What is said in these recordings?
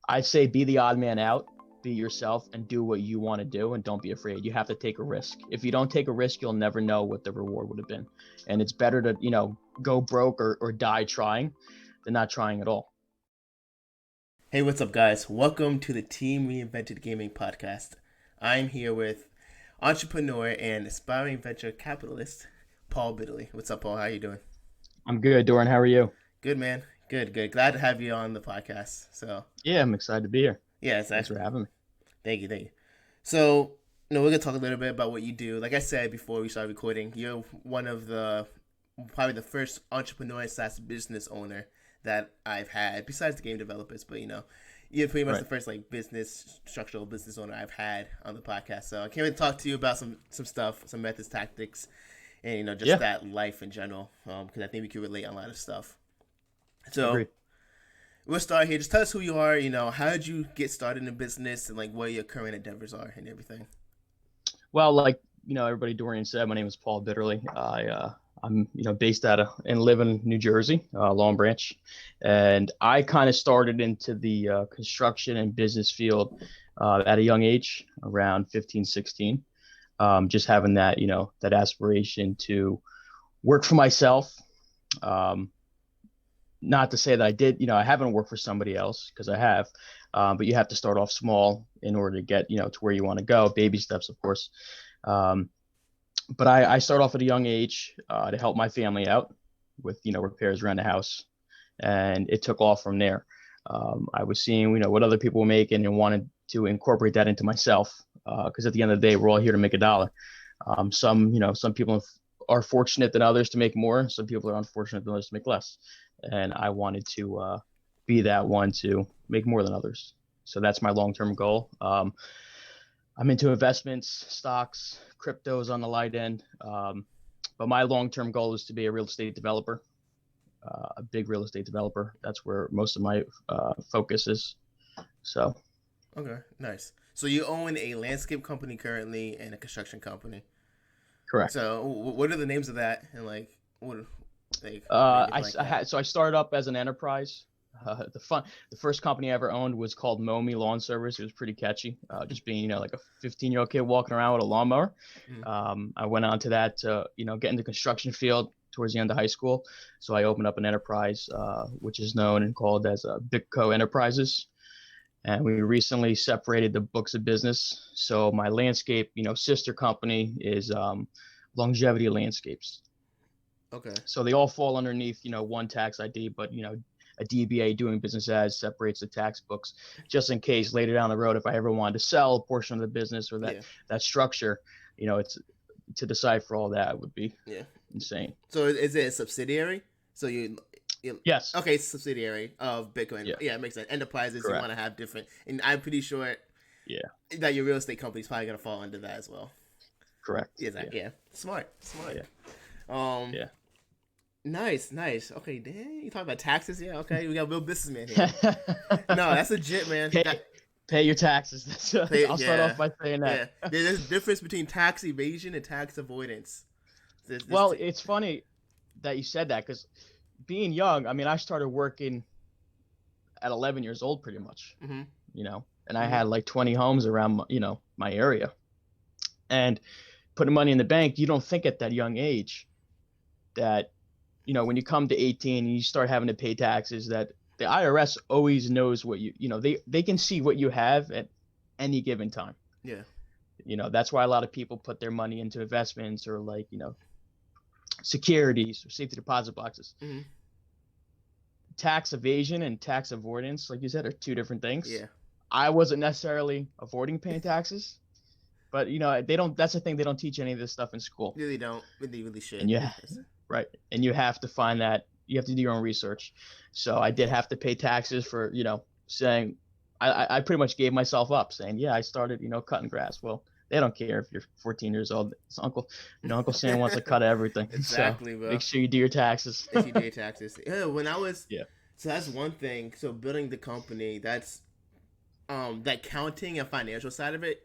I'd say be the odd man out, be yourself, and do what you want to do, and don't be afraid. You have to take a risk. If you don't take a risk, you'll never know what the reward would have been. And it's better to, go broke or die trying than not trying at all. Hey, what's up, guys? Welcome to the Team Reinvented Gaming Podcast. I'm here with entrepreneur and aspiring venture capitalist, Paul Bitterly. What's up, Paul? How you doing? I'm good, Doran. How are you? Good, man. Good. Glad to have you on the podcast. So, Yeah, I'm excited to be here. yeah, Thanks for exactly. having me. Thank you. So, we're gonna talk a little bit about what you do. Like I said before we started recording, you're one of probably the first entrepreneur slash business owner that I've had, besides the game developers. But you're pretty much Right. the first structural business owner I've had on the podcast. So I can't wait to talk to you about some stuff, some methods, tactics, and just Yeah, that life in general. Because I think we can relate on a lot of stuff. So agreed. we'll start here. Just tell us who you are. How did you get started in business, and what your current endeavors are and everything. Well, like everybody Dorian said, my name is Paul Bitterly. I'm based out of and live in New Jersey, Long Branch, and I kind of started into the construction and business field at a young age, around 15, 16. Just having that aspiration to work for myself. Um, Not to say that I did, I haven't worked for somebody else because I have, but you have to start off small in order to get, to where you want to go. Baby steps, of course. Um, but I start off at a young age to help my family out with, repairs around the house. And it took off from there. I was seeing, what other people were making and wanted to incorporate that into myself. Because at the end of the day, we're all here to make a dollar. Some people are fortunate than others to make more. Some people are unfortunate than others to make less. And I wanted to be that one to make more than others. So that's my long-term goal. I'm into investments, stocks, cryptos on the light end. But my long-term goal is to be a real estate developer, a big real estate developer. That's where most of my focus is. So, Okay, nice. So you own a landscape company currently and a construction company. correct. So what are the names of that, and what anything like that? I started up as an enterprise. The first company I ever owned was called Momi Lawn Service. It was pretty catchy. Just being, like a 15-year-old kid walking around with a lawnmower. Mm. I went on to that to, get in the construction field towards the end of high school. So I opened up an enterprise, which is known and called as Bitco Enterprises. And we recently separated the books of business. So my landscape, sister company is Longevity Landscapes. Okay. So they all fall underneath, one tax ID, but a DBA, doing business as, separates the tax books, just in case later down the road, if I ever wanted to sell a portion of the business or Yeah. that structure, it's to decide for all that would be Yeah. insane. So is it a subsidiary? So Yes. okay, subsidiary of Bitcoin. Yeah. Yeah, it makes sense. Enterprises you Correct. want to have different, and I'm pretty sure Yeah. that your real estate company is probably gonna fall under that as well. Correct. Yeah. Yeah. Yeah. Smart. Yeah. Um. Yeah. Nice. Okay, damn. You talk about taxes? Yeah. Okay, we got a real businessman here. No, that's legit, man. pay, pay your taxes. I'll start Yeah. off by saying Yeah. that. There's a difference between tax evasion and tax avoidance. Well, it's funny that you said that because being young, I mean, I started working at 11 years old, pretty much, Mm-hmm. and I Mm-hmm. had like 20 homes around, my area, and putting money in the bank. You don't think at that young age that, when you come to 18 and you start having to pay taxes, that the IRS always knows what they can see what you have at any given time. Yeah. That's why a lot of people put their money into investments or like, securities or safety deposit boxes. Mm-hmm. Tax evasion and tax avoidance, like you said, are two different things. Yeah. I wasn't necessarily avoiding paying taxes, but they don't. That's the thing. They don't teach any of this stuff in school. Really don't. They really should. And right, and you have to find that. You have to do your own research. So I did have to pay taxes for saying I pretty much gave myself up, saying I started cutting grass. Well, they don't care if you're 14 years old. It's Uncle Sam wants to cut everything. Exactly, So bro. make sure you do your taxes. If you pay taxes. Yeah. When I was. Yeah. So that's one thing. So building the company, that's that counting and financial side of it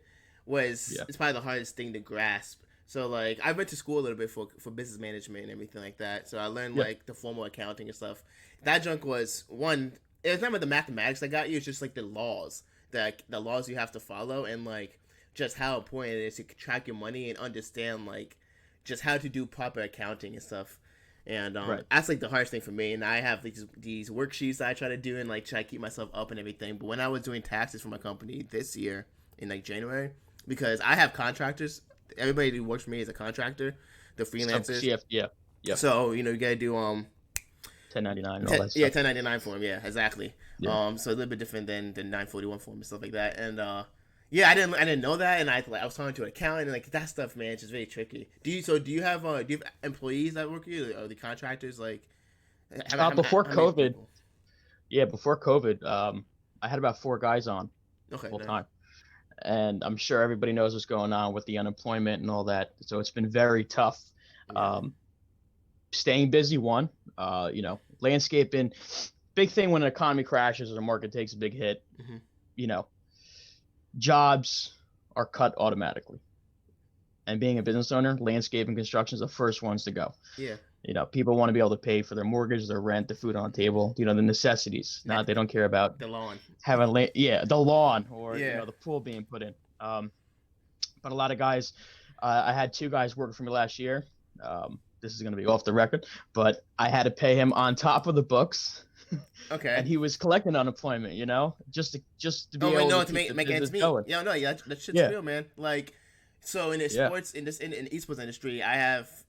it's probably the hardest thing to grasp. So like I went to school a little bit for business management and everything like that. So I learned like the formal accounting and stuff. That junk was one. it's not about the mathematics that got you. It's just like the laws, the laws you have to follow, and like just how important it is to track your money and understand like just how to do proper accounting and stuff. And Right. that's like the hardest thing for me. And I have these worksheets that I try to do and like try to keep myself up and everything. But when I was doing taxes for my company this year in like January, because I have contractors, everybody who works for me is a contractor, the freelancers. Yeah. Yep. So you gotta do 1099 and all that yeah, stuff. 1099 form. Yeah, exactly. Yeah. So a little bit different than the 941 form and stuff like that. And yeah, I didn't know that, and I was talking to an accountant, and like that stuff, man, it's just very tricky. Do you have employees that work for you, or the contractors like? Before How many COVID, people? yeah, before COVID, I had about 4 guys on Okay, full nice. time, and I'm sure everybody knows what's going on with the unemployment and all that. So it's been very tough. Yeah. Staying busy, one, landscaping, big thing when an economy crashes or the market takes a big hit. Hmm. You know, jobs are cut automatically. And being a business owner, landscape and construction is the first ones to go. Yeah. People want to be able to pay for their mortgage, their rent, the food on the table, the necessities. Like Not they don't care about the lawn. having the lawn or Yeah. the pool being put in. But a lot of guys, I had 2 guys working for me last year. This is going to be off the record, but I had to pay him on top of the books, Okay. and he was collecting unemployment. Just to be Oh wait, able no, to to keep the make business ends meet. going. Yeah, no, yeah, that shit's Yeah, real, man. Like, so in the yeah, sports in the esports industry, I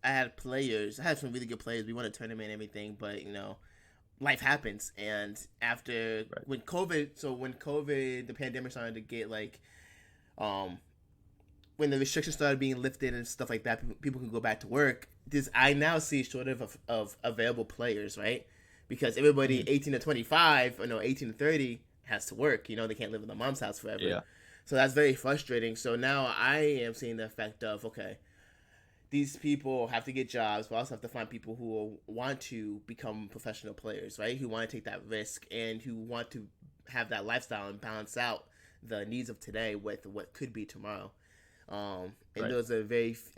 had players. I had some really good players. We won a tournament and everything, but life happens. And after right. when COVID, the pandemic started to get like, um, when the restrictions started being lifted and stuff like that, people can go back to work. I now see a shortage of available players, right? Because everybody Mhm. 18 to 25, or no, 18 to 30 has to work. They can't live in their mom's house forever. Yeah, So that's very frustrating. So now I am seeing the effect of, okay, these people have to get jobs, but also have to find people who want to become professional players, right? Who want to take that risk and who want to have that lifestyle and balance out the needs of today with what could be tomorrow. And right. that's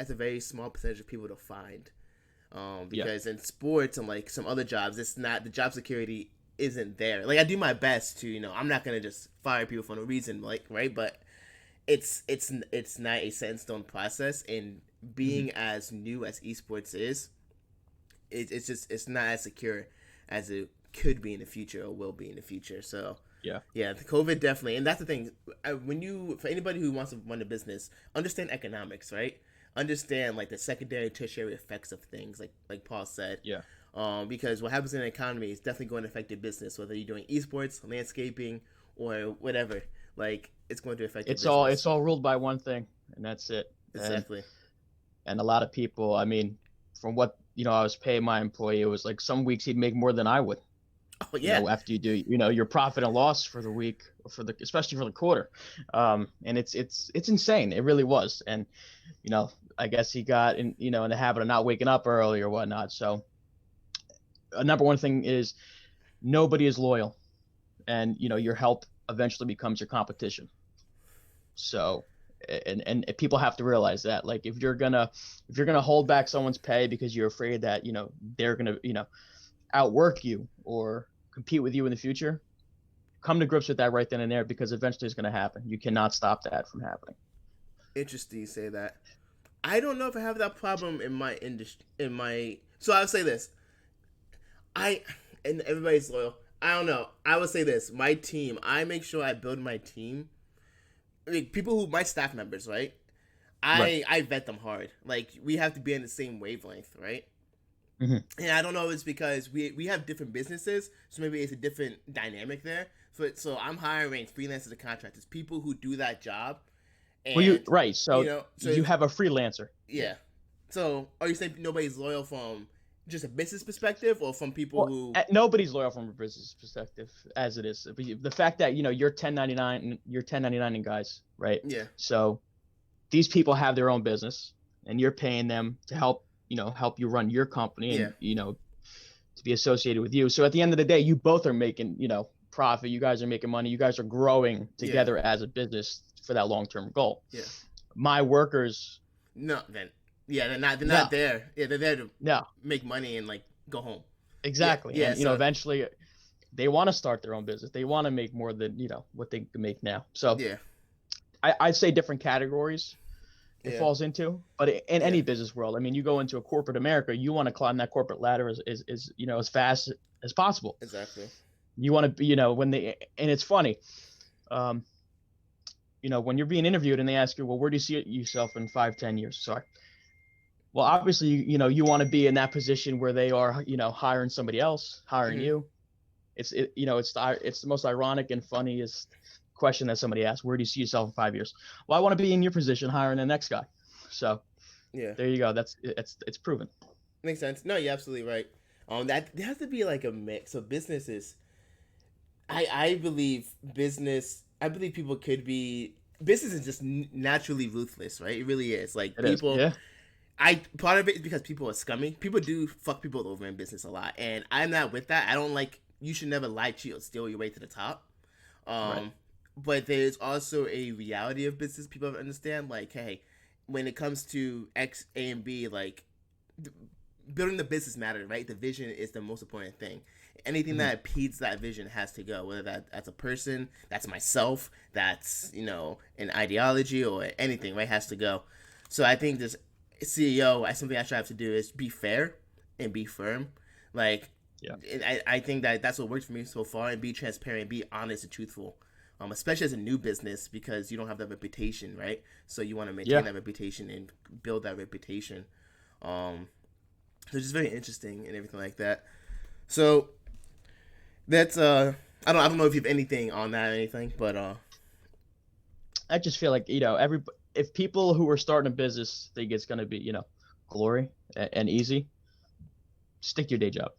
a very small percentage of people to find. Yeah, Because in sports and like some other jobs, it's not the job security isn't there. Like I do my best to, I'm not gonna just fire people for no reason, like right, but it's not a set in stone process. And hmm being as new as esports is, it's not as secure as it could be in the future or will be in the future. So yeah, yeah, the COVID definitely, and that's the thing. For anybody who wants to run a business, understand economics, right? Understand like the secondary, tertiary effects of things, like Paul said. yeah. Because what happens in the economy is definitely going to affect your business, whether you're doing esports, landscaping, or whatever. Like it's going to affect your It's business. all ruled by one thing, and that's it. And Exactly. and a lot of people, I mean, from what I was paying my employee, it was like some weeks he'd make more than I would. Oh yeah. After you do your profit and loss for the week, or especially for the quarter. And it's insane. It really was. And I guess he got in the habit of not waking up early or whatnot. So number one thing is nobody is loyal, and your help eventually becomes your competition. So and people have to realize that, like, if you're gonna hold back someone's pay because you're afraid that they're gonna outwork you or compete with you in the future, come to grips with that right then and there, because eventually it's going to happen. You cannot stop that from happening. Interesting you say that. I don't know if I have that problem in my industry. So I'll say this. I and everybody's loyal. I don't know. I would say this. My team. I make sure I build my team. Like people who my staff members, right? Right. I vet them hard. Like we have to be on the same wavelength, right? Mm-hmm. And I don't know if it's because we have different businesses, so maybe it's a different dynamic there. So I'm hiring freelancers and contractors, people who do that job, Well, and right. So so you have a freelancer. yeah. So are you saying nobody's loyal from just a business perspective, or from people Well, who? nobody's loyal from a business perspective, as it is. The fact that you're 1099 guys, right? Yeah, So these people have their own business, and you're paying them to help you run your company, yeah, and to be associated with you. So at the end of the day, you both are making profit. You guys are making money. You guys are growing yeah, together as a business for that long-term goal. yeah. My workers, No, then yeah, they're no, not there. Yeah, they're there to no, make money and like go home. Yeah, exactly. yeah. And So eventually they want to start their own business. They want to make more than, what they can make now. So Yeah. I'd say different categories it Yeah. falls into, but in Yeah. any business world, I mean, you go into a corporate America, you want to climb that corporate ladder as fast as possible. Exactly. You want to be, and it's funny, um, when you're being interviewed and they ask you, well, where do you see yourself in 5, 10 years? Sorry. Well, obviously, you want to be in that position where they are, hiring somebody else, hiring Mm-hmm. you. It's the most ironic and funniest question that somebody asks. Where do you see yourself in 5 years? Well, I want to be in your position, hiring the next guy. So Yeah. there you go. It's proven. Makes sense. No, you're absolutely right. That there has to be like a mix of businesses. I believe business. I believe people could be. Business is just naturally ruthless, right? It really is. Like It is. people, Yeah. I part of it is because people are scummy. People do fuck people over in business a lot, and I'm not with that. I don't like. You should never lie, cheat, or steal your way to the top. Right. But there's also a reality of business people have to understand. Like, hey, when it comes to X, A, and B, like building the business matters, right? The vision is the most important thing. Anything that impedes that vision has to go. Whether that's a person, that's myself, that's an ideology or anything, right? Has to go. So I think this CEO, something I try to do is be fair and be firm. Like, Yeah. I think that's what worked for me so far, and be transparent, be honest and truthful. Especially as a new business, because you don't have that reputation, right? So you want to maintain that reputation and build that reputation. So it's just very interesting and everything like that. So that's I don't know if you have anything on that or anything, but I just feel like if people who are starting a business think it's going to be glory and easy, stick to your day job.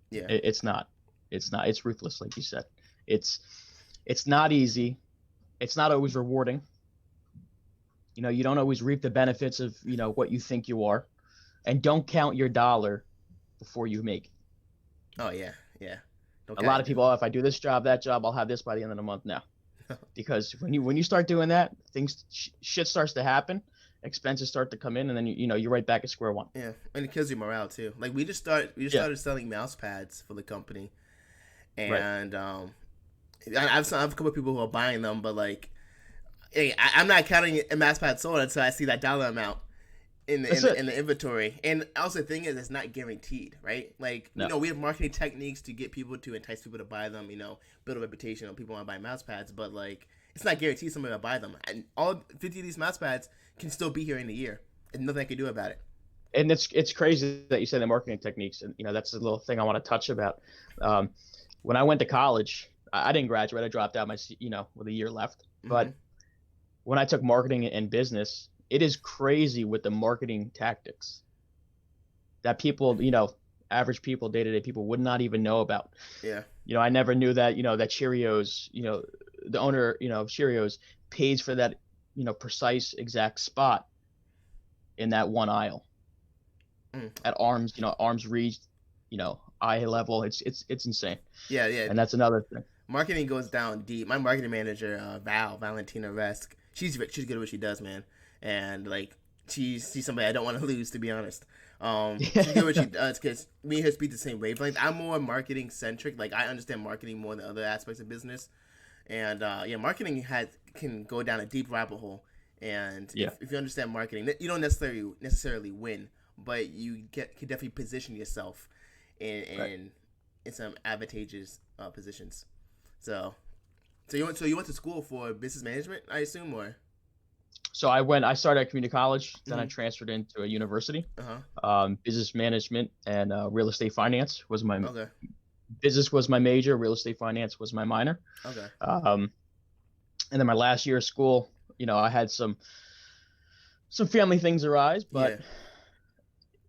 yeah, It's not. It's ruthless, like you said. It's not easy. It's not always rewarding. You don't always reap the benefits of what you think you are, and don't count your dollar before you make it. oh yeah, yeah. A lot of people, if I do this job, that job, I'll have this by the end of the month. Now, because when you start doing that, shit starts to happen, expenses start to come in, and then you're right back at square one. Yeah, and it kills your morale too. Like we just started selling mouse pads for the company, and right. I've a couple of people who are buying them, but like, hey, I'm not counting a mouse pad sold until I see that dollar amount in the inventory. And also the thing is, it's not guaranteed, right? Like, no. We have marketing techniques to get people to entice people to buy them, build a reputation on people want to buy mouse pads, but like, it's not guaranteed somebody will buy them. And all 50 of these mouse pads can still be here in a year, and nothing I can do about it. And it's crazy that you said the marketing techniques, and that's a little thing I want to touch about. When I went to college, I didn't graduate. I dropped out with a year left. Mm-hmm. But when I took marketing and business, it is crazy with the marketing tactics that people, average people, day-to-day people would not even know about. Yeah. I never knew that, that Cheerios, the owner, of Cheerios pays for that, precise exact spot in that one aisle at arm's reach, eye level. It's insane. Yeah. Yeah. And that's another thing. Marketing goes down deep. My marketing manager, Valentina Resk, she's good at what she does, man. And like she's somebody I don't want to lose, to be honest. She's good at what she does because me and her speak the same wavelength. I'm more marketing centric. Like I understand marketing more than other aspects of business. And marketing can go down a deep rabbit hole. And if you understand marketing, you don't necessarily win, but you can definitely position yourself in some advantageous positions. So you went to school for business management, I assume, or? So I started at community college, then I transferred into a university. Business management and real estate finance was my business was my major. Real estate finance was my minor. Okay. And then my last year of school, I had some family things arise, but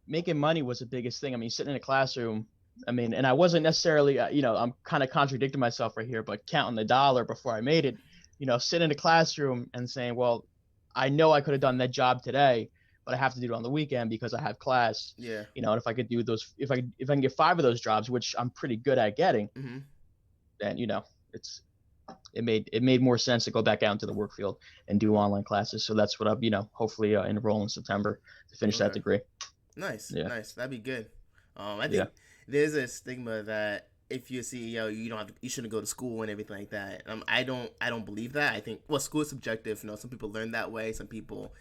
making money was the biggest thing. I mean, sitting in a classroom, and I wasn't necessarily, I'm kind of contradicting myself right here, but counting the dollar before I made it, sitting in a classroom and saying, well, I know I could have done that job today, but I have to do it on the weekend because I have class. Yeah. And if I could do those, if I can get 5 of those jobs, which I'm pretty good at getting, then, it made more sense to go back out into the work field and do online classes. So that's what I'm, hopefully enroll in September to finish that degree. Nice. Nice. That'd be good. I think there's a stigma that if you're a CEO, you shouldn't go to school and everything like that. I don't believe that. I think, well, school is subjective. Some people learn that way. Some people,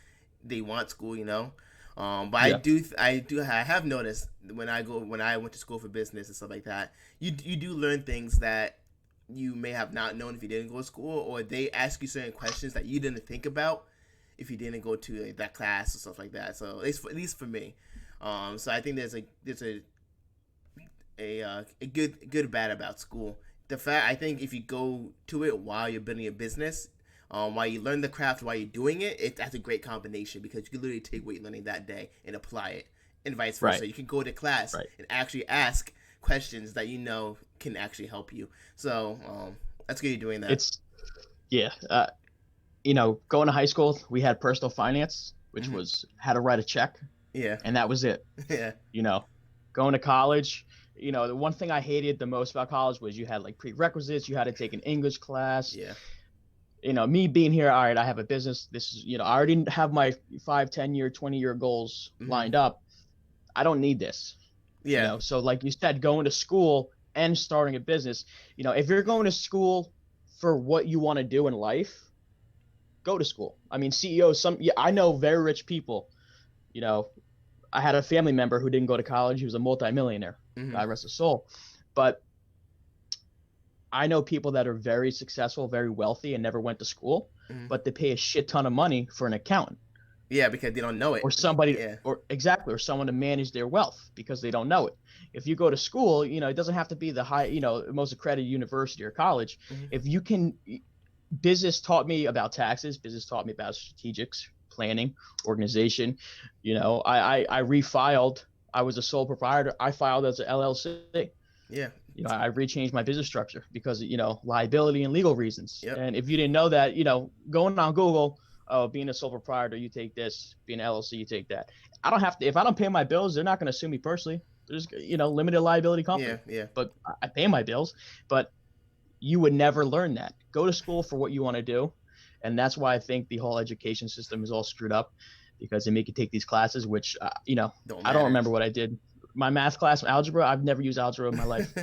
they want school. But Yeah. I have noticed when I went to school for business and stuff like that, you do learn things that you may have not known if you didn't go to school, or they ask you certain questions that you didn't think about if you didn't go to that class or stuff like that. So at least for me, so I think there's a good bad about school. The fact, I think if you go to it while you're building a business, while you learn the craft while you're doing it, that's a great combination, because you can literally take what you're learning that day and apply it, and vice versa. Right. You can go to class Right. and actually ask questions that can actually help you. So that's good you're doing that. It's yeah. Going to high school, we had personal finance, which was how to write a check, Yeah. and that was it. Yeah. Going to college, the one thing I hated the most about college was you had like prerequisites. You had to take an English class. Yeah. Me being here, all right, I have a business. This is, I already have my 5, 10-year, 20-year goals lined up. I don't need this. Yeah. So like you said, going to school and starting a business, if you're going to school for what you want to do in life, go to school. I mean, CEOs, I know very rich people. I had a family member who didn't go to college. He was a multimillionaire. God rest his soul. But I know people that are very successful, very wealthy, and never went to school, but they pay a shit ton of money for an accountant. Yeah, because they don't know it. Or somebody, Yeah. or someone to manage their wealth because they don't know it. If you go to school, it doesn't have to be the most accredited university or college. If you can, business taught me about taxes. Business taught me about strategics, planning, organization. I refiled. I was a sole proprietor. I filed as an LLC. Yeah. I rechanged my business structure because liability and legal reasons. Yep. And if you didn't know that, going on Google, being a sole proprietor, you take this. Being an LLC, you take that. I don't have to. If I don't pay my bills, they're not going to sue me personally. There's limited liability company. Yeah. Yeah. But I pay my bills. But you would never learn that. Go to school for what you want to do. And that's why I think the whole education system is all screwed up, because they make you take these classes, which, I don't remember what I did. My math class, algebra, I've never used algebra in my life.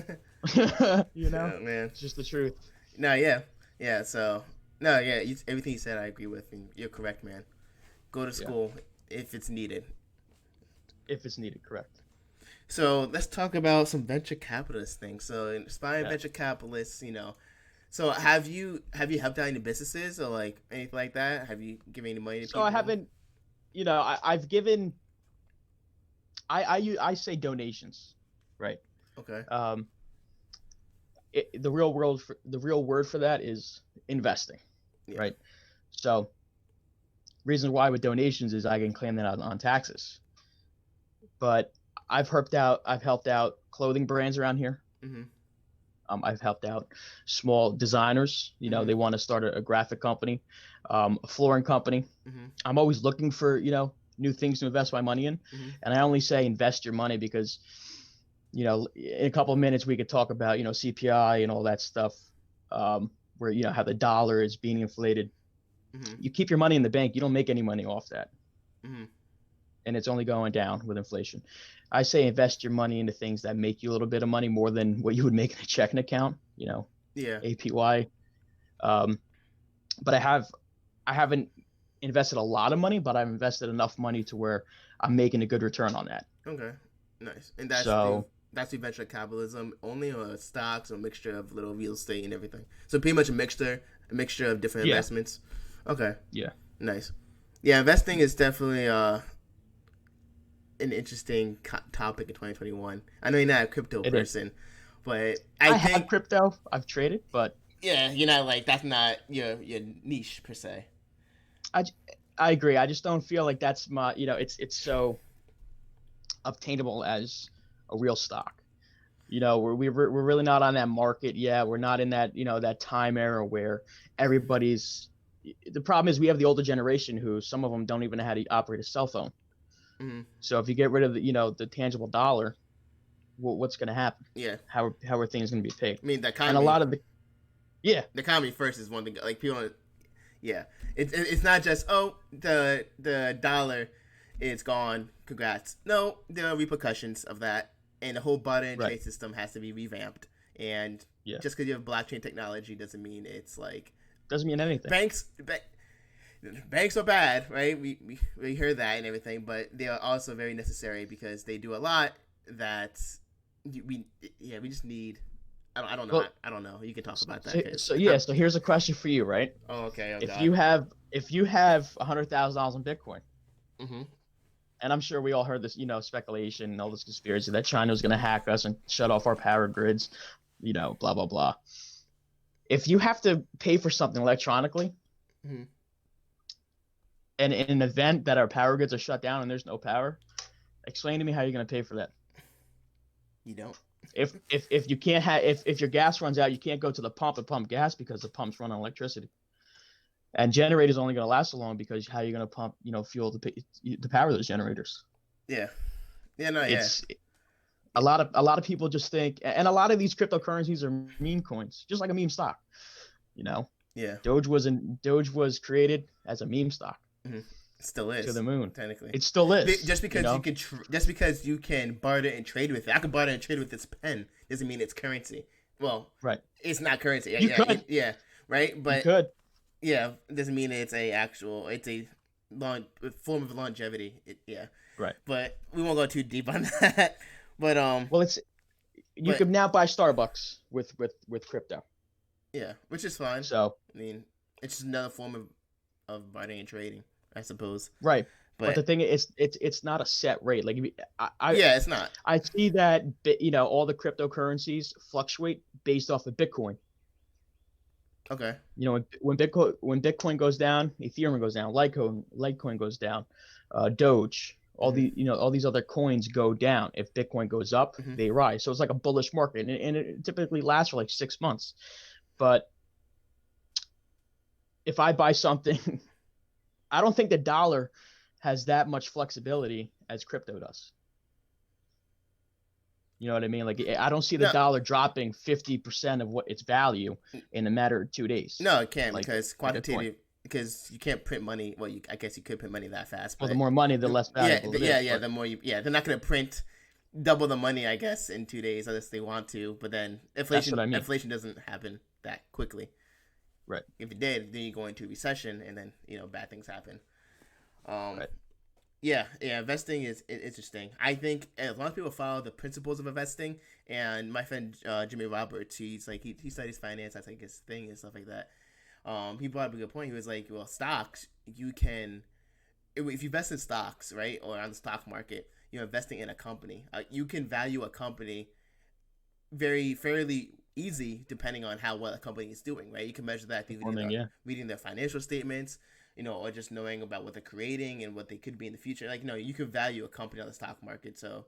Oh, man. It's just the truth. No, yeah. Yeah, so, no, yeah, everything you said I agree with, and you're correct, man. Go to school if it's needed. If it's needed, correct. So let's talk about some venture capitalist things. So inspiring venture capitalists, So have you helped out any businesses or like anything like that? Have you given any money to people? So I haven't, I've given. I say donations, right? Okay. The real word for that is investing, right? So, reason why with donations is I can claim that on taxes. But I've helped out clothing brands around here. I've helped out small designers. They want to start a graphic company, a flooring company. I'm always looking for new things to invest my money in, and I only say invest your money because in a couple of minutes we could talk about CPI and all that stuff, where how the dollar is being inflated. You keep your money in the bank, you don't make any money off that, and it's only going down with inflation. I say invest your money into things that make you a little bit of money more than what you would make in a checking account, APY. But I haven't invested a lot of money, but I've invested enough money to where I'm making a good return on that. Okay, nice. And that's the venture capitalism only, or stocks, or a mixture of little real estate and everything? So pretty much a mixture of different investments. Okay. Yeah. Nice. Yeah, investing is definitely an interesting topic in 2021. I know you're not a crypto person, but I think have crypto. I've traded, but yeah, you're not like, that's not your niche per se. I agree. I just don't feel like that's my it's so obtainable as a real stock. We're really not on that market. Yeah, we're not in that that time era where everybody's. The problem is we have the older generation who some of them don't even know how to operate a cell phone. So if you get rid of the tangible dollar, what's going to happen? Yeah. How are things going to be paid? I mean, the economy. And a lot of the economy first is one thing. Like people, it's not just the dollar is gone. Congrats. No, there are repercussions of that, and the whole barter and trade system has to be revamped. And Yeah. just because you have blockchain technology doesn't mean it's like Doesn't mean anything. Banks are bad, right? We hear that and everything, but they are also very necessary because they do a lot that we just need. I don't know. Well, I don't know. You can talk about that so, because so yeah. So here's a question for you, right? oh, okay. Oh If God. you have $100,000 in Bitcoin, Mm-hmm. and I'm sure we all heard this, speculation and all this conspiracy that China was going to hack us and shut off our power grids, blah blah blah. If you have to pay for something electronically, Mm-hmm. and in an event that our power grids are shut down and there's no power, explain to me how you're going to pay for that. You don't. If you can't have if your gas runs out, you can't go to the pump and pump gas because the pumps run on electricity. And generators only going to last so long because how are you going to pump, fuel to power those generators? Yeah. Yeah. No. Yeah. It's a lot of people just think, and a lot of these cryptocurrencies are meme coins, just like a meme stock. Yeah. Doge was created as a meme stock. Mm-hmm. It still is To the moon. technically. It still is. Just because just because you can barter and trade with it. I can barter and trade with this pen doesn't mean it's currency. Well, right. It's not currency. You could. Yeah. Right. But you could. Yeah, it doesn't mean it's a form of longevity. Yeah. Right. But we won't go too deep on that. But well, you can now buy Starbucks with crypto. Yeah, which is fine. So I mean, it's just another form of bartering and trading, I suppose. Right. But the thing is, it's not a set rate. Like yeah, it's not. I see that all the cryptocurrencies fluctuate based off of Bitcoin. Okay. When Bitcoin goes down, Ethereum goes down, Litecoin goes down, Doge, all these other coins go down. If Bitcoin goes up, they rise. So it's like a bullish market, and it typically lasts for like 6 months. But if I buy something, I don't think the dollar has that much flexibility as crypto does. You know what I mean? Like, I don't see the dollar dropping 50% of what its value in a matter of 2 days. No, it can't, because quantitative. Because you can't print money. Well, I guess you could print money that fast. But well, the more money, the less valuable. The more they're not going to print double the money, I guess, in 2 days unless they want to. But then inflation doesn't happen that quickly. Right. If it did, then you go into recession, and then bad things happen. Right. Yeah, investing is interesting. I think as long as people follow the principles of investing, and my friend Jimmy Roberts, he's like he studies finance, that's like his thing and stuff like that. He brought up a good point. He was like, well, stocks, you can, if you invest in stocks, right, or on the stock market, you're investing in a company. You can value a company fairly easy depending on how well a company is doing, right? You can measure that through reading their financial statements, or just knowing about what they're creating and what they could be in the future. Like, you can value a company on the stock market. So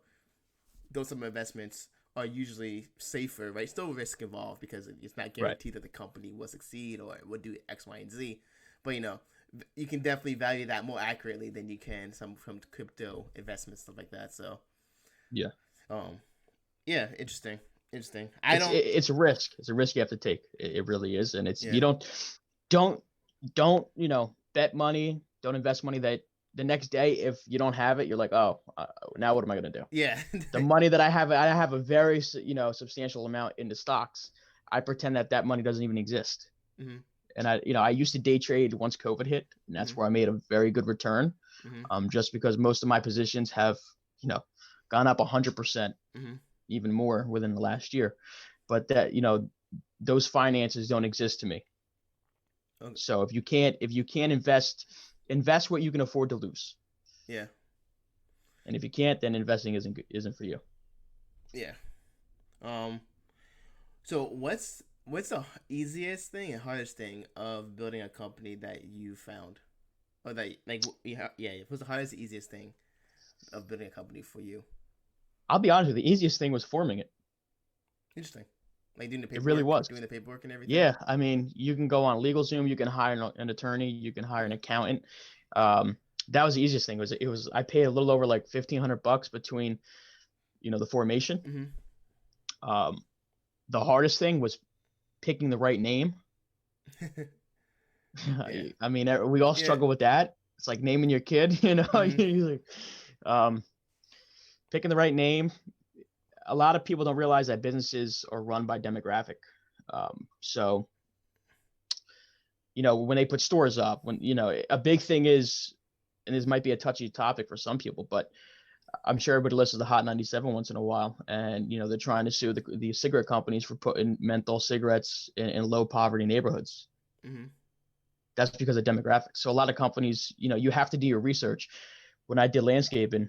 those some investments are usually safer, right? Still risk involved because it's not guaranteed that the company will succeed or will do X, Y, and Z. But, you can definitely value that more accurately than you can from crypto investments, stuff like that. So, yeah. Yeah, interesting. It's a risk. It's a risk you have to take. It really is. And you don't bet money, don't invest money that the next day, if you don't have it, you're like, oh, now what am I going to do? Yeah. The money that I have a very, substantial amount into stocks. I pretend that money doesn't even exist. Mm-hmm. And I used to day trade once COVID hit, and that's where I made a very good return. Just because most of my positions have, gone up 100%, even more within the last year. But that, those finances don't exist to me. Okay. So if you can't invest what you can afford to lose. Yeah. And if you can't, then investing isn't for you. Yeah. So what's the easiest thing and hardest thing of building a company that you found, or that what's the hardest, easiest thing of building a company for you? I'll be honest with you. The easiest thing was forming it. Interesting. Like doing the paperwork. It really was. Doing the paperwork and everything. Yeah, I mean, you can go on LegalZoom. You can hire an attorney. You can hire an accountant. That was the easiest thing. I paid a little over like $1,500 between, the formation. Mm-hmm. The hardest thing was picking the right name. Yeah. I mean, we all struggle with that. It's like naming your kid. Mm-hmm. Picking the right name. a lot of people don't realize that businesses are run by demographic. So, when they put stores up, when, a big thing is, and this might be a touchy topic for some people, but I'm sure everybody listens to Hot 97 once in a while, and they're trying to sue the cigarette companies for putting menthol cigarettes in low poverty neighborhoods. Mm-hmm. That's because of demographics. So a lot of companies, you have to do your research. When I did landscaping,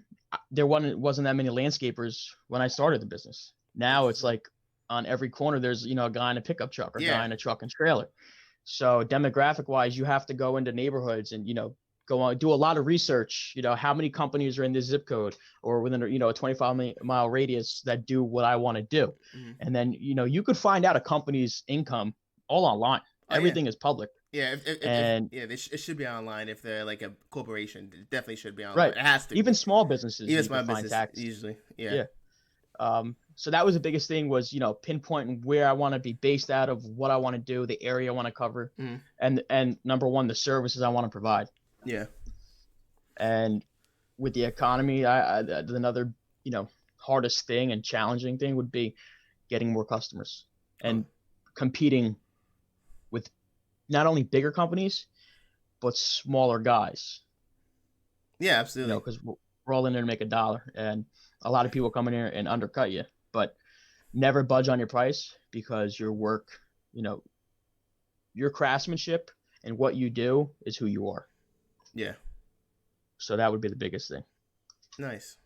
there wasn't that many landscapers when I started the business. Now it's like on every corner there's a guy in a pickup truck or a guy in a truck and trailer. So demographic wise, you have to go into neighborhoods and go on, do a lot of research. How many companies are in this zip code or within a 25-mile radius that do what I want to do. Mm-hmm. And then you could find out a company's income all online. Everything is public. Yeah, it should be online. If they're like a corporation, it definitely should be online. Right. It has to. Even small businesses. Even small businesses usually. Yeah. So that was the biggest thing was, pinpointing where I want to be based out of, what I want to do, the area I want to cover, and number one, the services I want to provide. Yeah. And with the economy, another, hardest thing and challenging thing would be getting more customers and competing with not only bigger companies, but smaller guys. Yeah, absolutely. Because we're all in there to make $1, and a lot of people come in here and undercut you, but never budge on your price, because your work, your craftsmanship and what you do is who you are. Yeah. So that would be the biggest thing. Nice.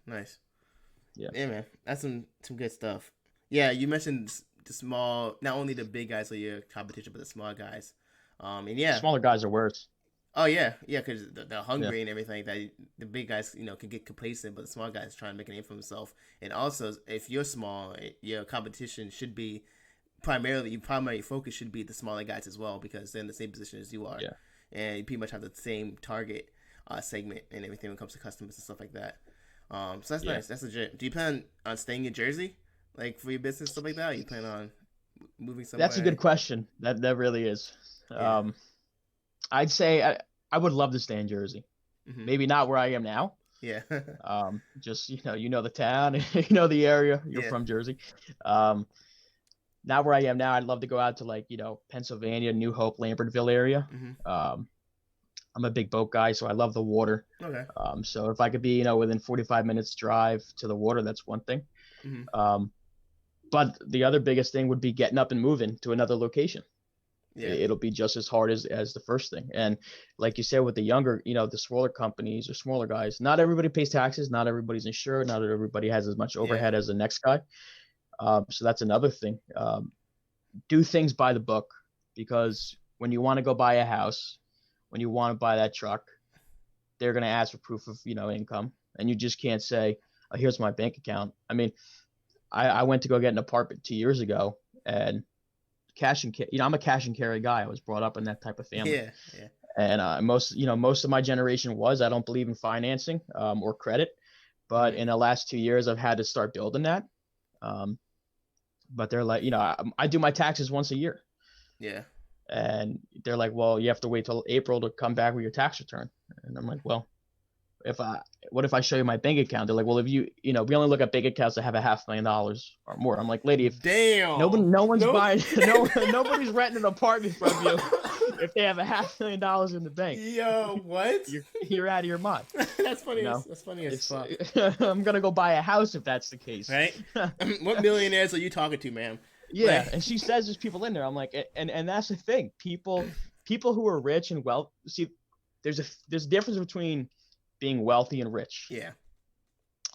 Yeah, man, that's some good stuff. Yeah, you mentioned the small, not only the big guys are your competition, but the small guys. And yeah, smaller guys are worse. Oh yeah, because they're hungry and everything. That the big guys, can get complacent, but the small guys trying to make a name for themselves. And also, if you're small, your competition should be primarily, your primary focus should be the smaller guys as well, because they're in the same position as you are. Yeah. And you pretty much have the same target segment and everything when it comes to customers and stuff like that. So that's nice. That's legit. Do you plan on staying in Jersey, like for your business, stuff like that? Or you plan on moving somewhere? That's a good question. That really is. Yeah. I'd say I would love to stay in Jersey. Mm-hmm. Maybe not where I am now. Yeah. Just the town, the area. You're from Jersey. Not where I am now. I'd love to go out to Pennsylvania, New Hope, Lambertville area. Mm-hmm. I'm a big boat guy, so I love the water. Okay. So if I could be within 45 minutes drive to the water, that's one thing. Mm-hmm. But the other biggest thing would be getting up and moving to another location. Yeah. It'll be just as hard as the first thing. And like you said, with the younger, the smaller companies or smaller guys, not everybody pays taxes. Not everybody's insured. Not everybody has as much overhead as the next guy. So that's another thing. Do things by the book, because when you want to go buy a house, when you want to buy that truck, they're going to ask for proof of, income. And you just can't say, oh, here's my bank account. I mean, I went to go get an apartment 2 years ago, and cash and I'm a cash and carry guy. I was brought up in that type of family. Yeah. And most of my generation I don't believe in financing or credit, but in the last 2 years I've had to start building that. But they're like, I do my taxes once a year. Yeah. And they're like, well, you have to wait till April to come back with your tax return. And I'm like, well, what if I show you my bank account? They're like, well, if we only look at bank accounts that have $500,000 or more. I'm like, lady, if nobody's renting an apartment from you if they have $500,000 in the bank. Yo, what? You're out of your mind. That's funny. That's funny as fuck. I'm gonna go buy a house if that's the case. Right? What millionaires are you talking to, ma'am? Yeah, and she says there's people in there. I'm like, and that's the thing. People who are rich and see, there's a difference between being wealthy and rich. Yeah.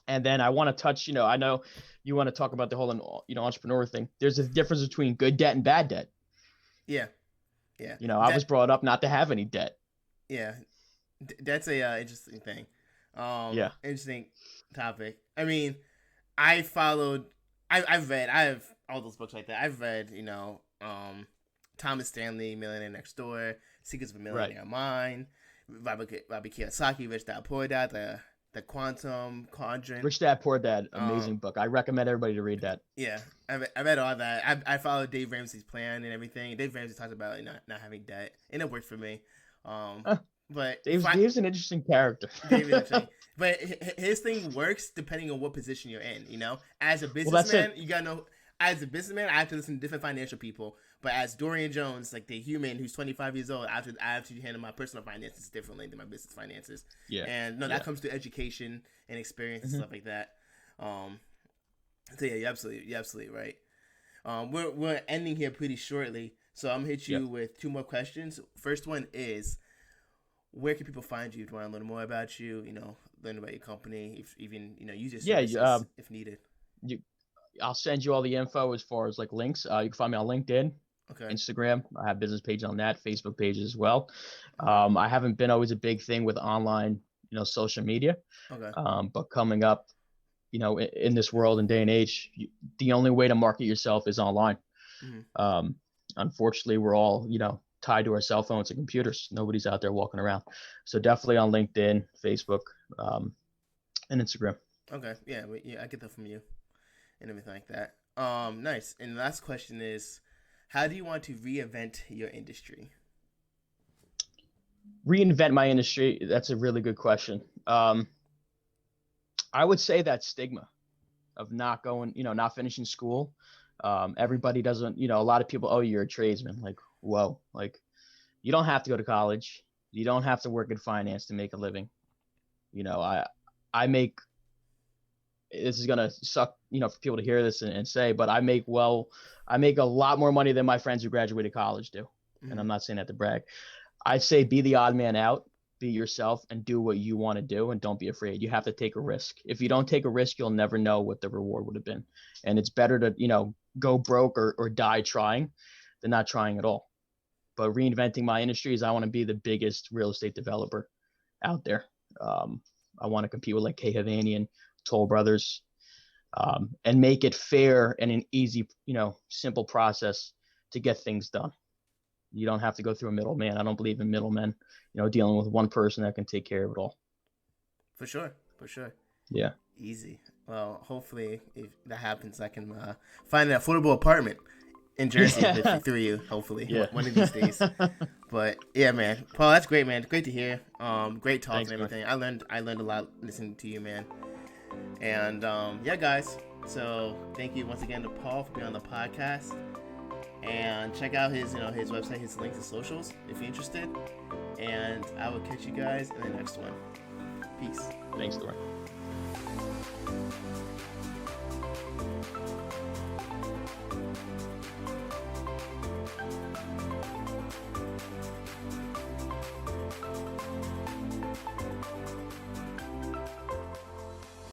And then I want to touch, I know you want to talk about the whole, entrepreneur thing. There's a difference between good debt and bad debt. Yeah. I was brought up not to have any debt. Yeah. That's a interesting thing. Interesting topic. I mean, I've read all those books like that. I've read, Thomas Stanley, Millionaire Next Door, Secrets of a Millionaire Mind, Robert Kiyosaki, Rich Dad Poor Dad, the Quantum Quadrant. Rich Dad Poor Dad, amazing book. I recommend everybody to read that. Yeah, I read all that. I followed Dave Ramsey's plan and everything. Dave Ramsey talked about not having debt, and it worked for me. But Dave's an interesting character. Dave is interesting. But his thing works depending on what position you're in. You know, as a Well, that's businessman, it. you gotta know. As a businessman, I have to listen to different financial people. But as Dorian Jones, like the human who's 25 years old, I have to handle my personal finances differently than my business finances. Yeah. And no, Yeah. that comes to education and experience and Mhm. stuff like that. So yeah, you're absolutely right. We're ending here pretty shortly, so I'm gonna hit Yeah. you with two more questions. First one is, where can people find you if you want to learn more about you? You know, learn about your company, if even use your Yeah. services if needed. You, I'll send you all the info as far as like links. You can find me on LinkedIn, Okay. Instagram. I have business page on that, Facebook page as well. I haven't been always a big thing with online, social media. Okay. But coming up, in this world and day and age, the only way to market yourself is online. Mm-hmm. Um, Unfortunately, we're all, tied to our cell phones and computers. Nobody's out there walking around. So definitely on LinkedIn, Facebook, and Instagram. Okay. Yeah. I get that from you and everything like that. Nice. And the last question is, how do you want to reinvent your industry? Reinvent my industry. That's a really good question. I would say that stigma of not going, not finishing school. Everybody doesn't, a lot of people, oh, you're a tradesman. Like, whoa, like you don't have to go to college. You don't have to work in finance to make a living. I make, this is going to suck, for people to hear this and say, but I make a lot more money than my friends who graduated college do. Mm-hmm. And I'm not saying that to brag. I'd say be the odd man out, be yourself, and do what you want to do, and don't be afraid. You have to take a risk. If you don't take a risk, you'll never know what the reward would have been. And it's better to, go broke or die trying than not trying at all. But reinventing my industry is I want to be the biggest real estate developer out there. I want to compete with like Kay Havanian, Toll Brothers, and make it fair and an easy, simple process to get things done. You don't have to go through a middleman. I don't believe in middlemen, dealing with one person that can take care of it all. For sure. Yeah. Easy. Well, hopefully, if that happens, I can find an affordable apartment in Jersey through you. Hopefully, one of these days. But yeah, man, Paul, that's great, man. Great to hear. Great talk. Thanks, and everything. Man. I learned a lot listening to you, man. And yeah, guys. So thank you once again to Paul for being on the podcast. And check out his website, his links, his socials if you're interested. And I will catch you guys in the next one. Peace. Thanks, Dorian.